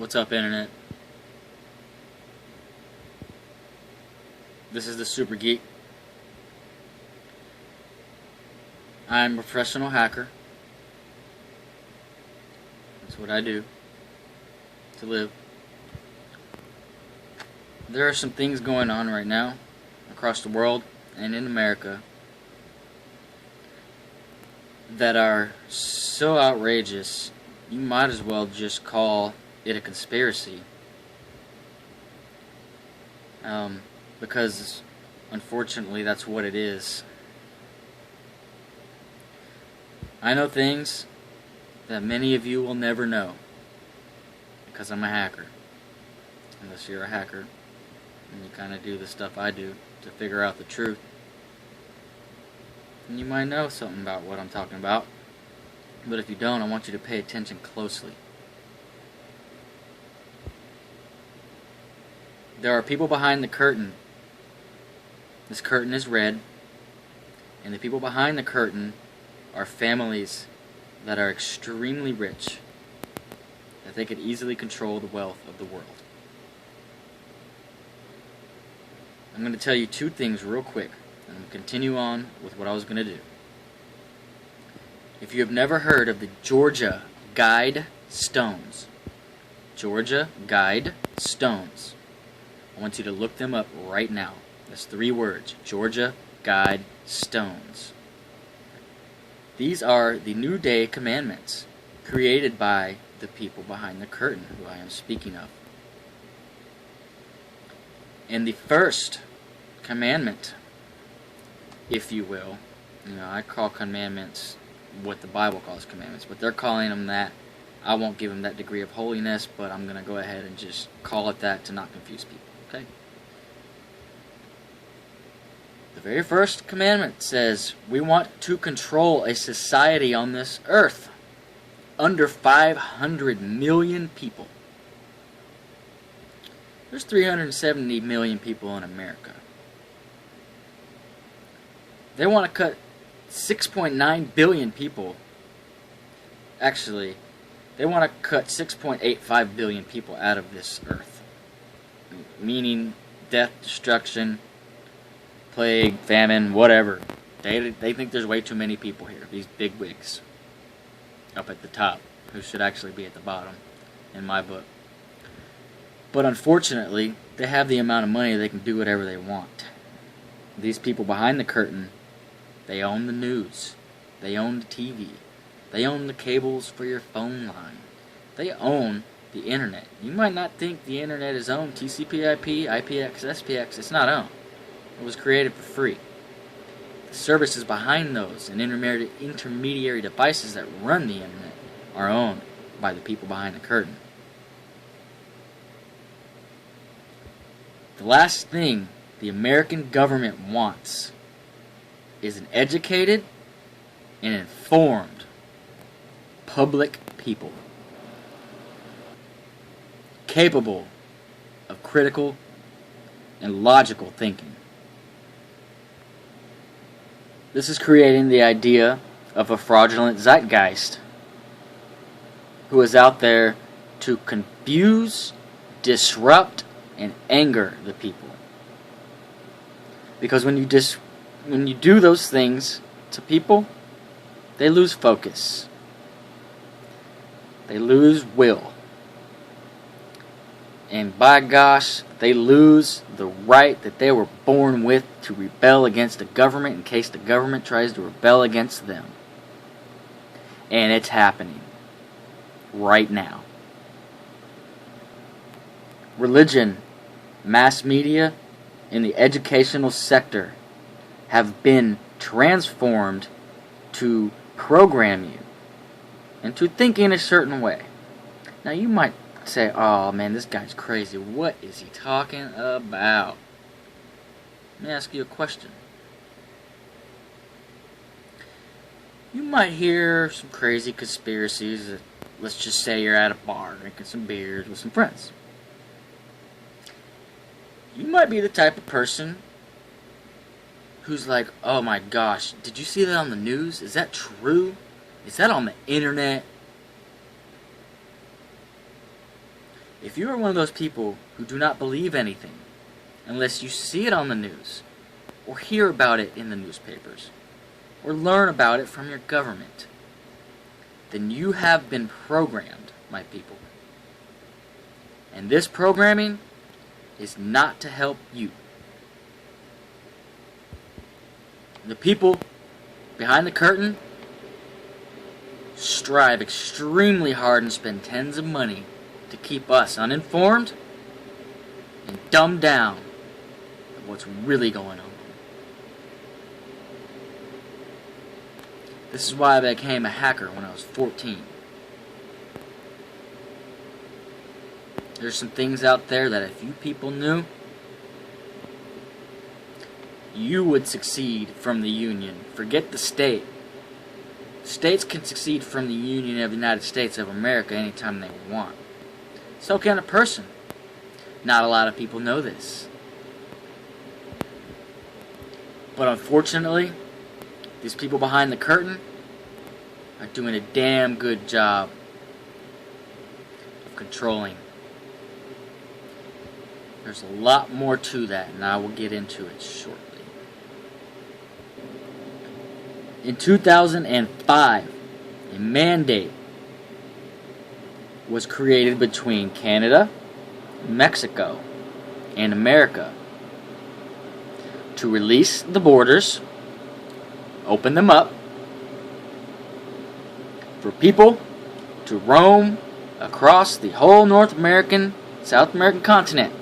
What's up, Internet? This is the Super Geek. I'm a professional hacker. That's what I do to live. There are some things going on right now across the world and in America that are so outrageous, you might as well just call it a conspiracy. Because unfortunately that's what it is. I know things that many of you will never know because I'm a hacker. Unless you're a hacker and you kind of do the stuff I do to figure out the truth. And you might know something about what I'm talking about. But if you don't, I want you to pay attention closely. There are people behind the curtain. This curtain is red. And the people behind the curtain are families that are extremely rich. That they could easily control the wealth of the world. I'm going to tell you two things real quick. And I'm going to continue on with what I was going to do. If you have never heard of the Georgia Guide Stones. Georgia Guide Stones. I want you to look them up right now. That's 3 words. Georgia Guide Stones. These are the New Day commandments created by the people behind the curtain who I am speaking of. And the first commandment, if you will, I call commandments what the Bible calls commandments, but they're calling them that. I won't give them that degree of holiness, but I'm going to go ahead and just call it that to not confuse people. Okay? The very first commandment says we want to control a society on this earth under 500 million people. There's 370 million people in America. They want to cut 6.9 billion people. Actually, they want to cut 6.85 billion people out of this earth. Meaning death, destruction, plague, famine, whatever. They think there's way too many people here. These big wigs up at the top, who should actually be at the bottom, in my book. But unfortunately, they have the amount of money they can do whatever they want. These people behind the curtain, they own the news. They own the TV. They own the cables for your phone line. They own the internet. You might not think the internet is owned. TCP/IP, IPX, SPX, it's not owned. It was created for free. The services behind those and intermediary devices that run the internet are owned by the people behind the curtain. The last thing the American government wants is an educated and informed public people capable of critical and logical thinking. This is creating the idea of a fraudulent zeitgeist who is out there to confuse, disrupt, and anger the people. Because when you do those things to people, they lose focus. They lose will. And by gosh, they lose the right that they were born with to rebel against the government in case the government tries to rebel against them. And it's happening right now. Religion, mass media, and the educational sector have been transformed to program you into thinking a certain way. Now you might say, oh man, this guy's crazy. What is he talking about? Let me ask you a question. You might hear some crazy conspiracies that, let's just say you're at a bar drinking some beers with some friends. You might be the type of person who's like, oh my gosh, did you see that on the news? Is that true? Is that on the internet? If you are one of those people who do not believe anything unless you see it on the news, or hear about it in the newspapers, or learn about it from your government, then you have been programmed, my people. And this programming is not to help you. The people behind the curtain strive extremely hard and spend tens of money to keep us uninformed and dumbed down of what's really going on. This is why I became a hacker when I was 14. There's some things out there that if you people knew, you would succeed from the Union. Forget the state. States can succeed from the Union of the United States of America anytime they want. So can a person. Not a lot of people know this. But unfortunately, these people behind the curtain are doing a damn good job of controlling. There's a lot more to that, and I will get into it shortly. In 2005, a mandate was created between Canada, Mexico, and America to release the borders, open them up, for people to roam across the whole North American, South American continent.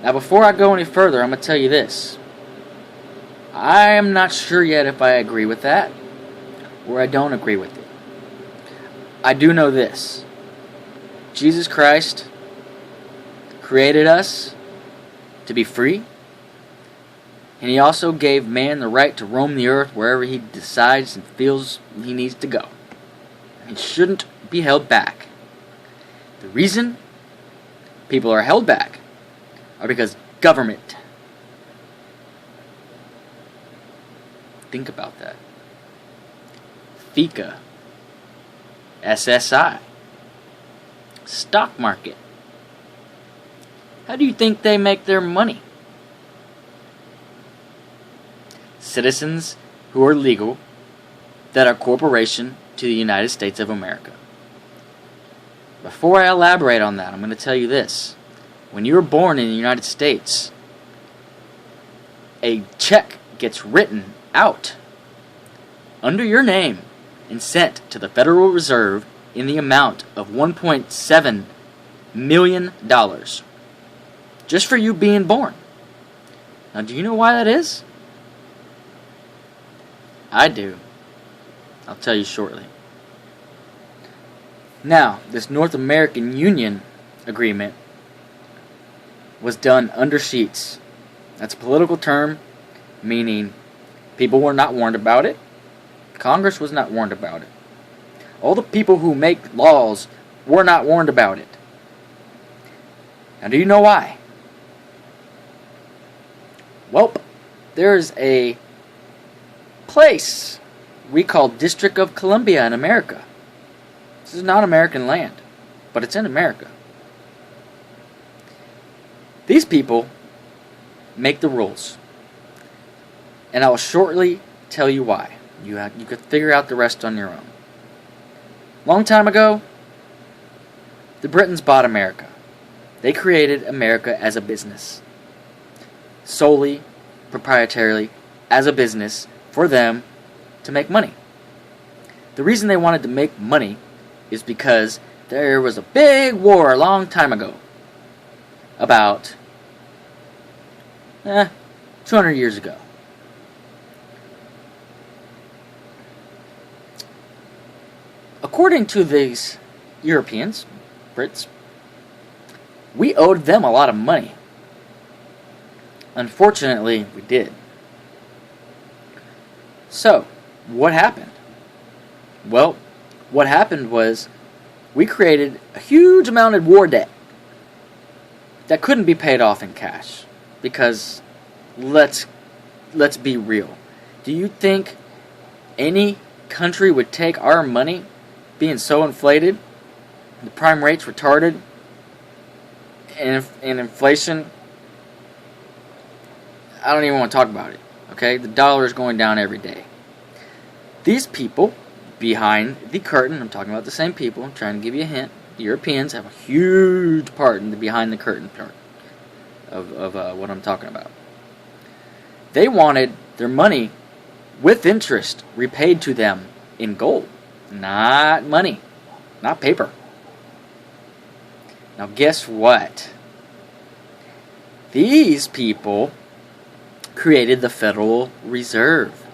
Now, before I go any further, I'm going to tell you this. I am not sure yet if I agree with that or I don't agree with it. I do know this. Jesus Christ created us to be free, and He also gave man the right to roam the earth wherever he decides and feels he needs to go. He shouldn't be held back. The reason people are held back are because government. Think about that. FICA, SSI, stock market. How do you think they make their money? Citizens who are legal that are corporation to the United States of America. Before I elaborate on that, I'm going to tell you this. When you were born in the United States, a check gets written out under your name and sent to the Federal Reserve in the amount of $1.7 million just for you being born. Now, do you know why that is? I do. I'll tell you shortly. Now, this North American Union agreement was done under sheets. That's a political term, meaning people were not warned about it. Congress was not warned about it. All the people who make laws were not warned about it. Now, do you know why? Well, there's a place we call District of Columbia in America. This is not American land, but it's in America. These people make the rules, and I will shortly tell you why. You could figure out the rest on your own. Long time ago, the Britons bought America. They created America as a business, solely, proprietarily, as a business for them to make money. The reason they wanted to make money is because there was a big war a long time ago, about 200 years ago. According to these Europeans, Brits, we owed them a lot of money. Unfortunately, we did. So, what happened? Well, what happened was we created a huge amount of war debt that couldn't be paid off in cash. Because, let's be real. Do you think any country would take our money being so inflated, the prime rate's retarded, and inflation, I don't even want to talk about it. Okay, the dollar is going down every day. These people behind the curtain, I'm talking about the same people, I'm trying to give you a hint. The Europeans have a huge part in the behind the curtain part of what I'm talking about. They wanted their money with interest repaid to them in gold, not money, not paper. Now guess what? These people created the Federal Reserve.